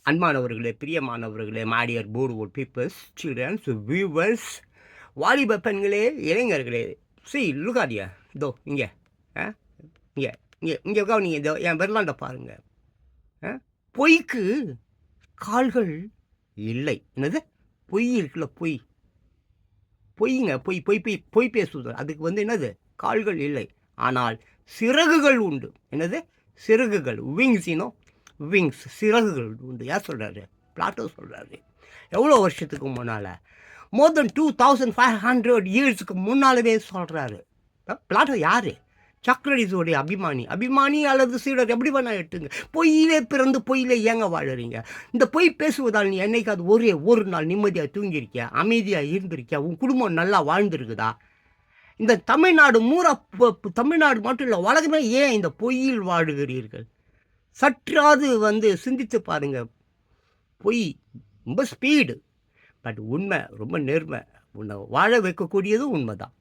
அன்பானவர்களே, பிரியமானவர்களே, my dear போர்ட்வுட் பீப்பிள்ஸ், சில்ட்ரன்ஸ், வியூவர்ஸ், வாலிப பெண்களே, இளைஞர்களே, லுக் அட் ஹியர். இதோ இங்கே, இங்கே இங்கே இங்கே கவனிங்க. இதோ என் விரலாண்ட பாருங்க. பொய்க்கு கால்கள் இல்லை. என்னது? பொய் இருக்குல்ல, பொய். பொய்ங்க, பொய் பொய் பொய் பொய் பேசுவது. அதுக்கு என்னது? கால்கள் இல்லை, ஆனால் சிறகுகள் உண்டு. என்னது? சிறகுகள், விங்ஸ். விங்ஸ், சிறகுகள் உண்டு. யார் சொல்கிறாரு? பிளாட்டோ சொல்கிறாரு. எவ்வளோ வருஷத்துக்கு முன்னால்? மோர் தென் 2500 இயர்ஸுக்கு முன்னாலவே சொல்கிறாரு. பிளாட்டோ யார்? சாக்ரடீஸோடைய அபிமானி அல்லது சீடர், எப்படி வேணால் எடுத்துங்க. பொய்யிலே பிறந்து பொய்யிலே ஏங்க வாழறீங்க? இந்த பொய் பேசுவதால் நீ என்னைக்காவது ஒரு நாள் நிம்மதியாக தூங்கியிருக்கியா? அமைதியாக இருந்திருக்கியா? உன் குடும்பம் நல்லா வாழ்ந்துருக்குதா? இந்த தமிழ்நாடு தமிழ்நாடு மட்டும் இல்லை, உலகமே ஏன் இந்த பொய்யில் வாழுகிறீர்கள்? சற்றாவது சிந்தித்து பாருங்க. பொய் ரொம்ப ஸ்பீடு, பட் உண்மை ரொம்ப நேர்மை. உன்னை வாழ வைக்கக்கூடியதும் உண்மை தான்.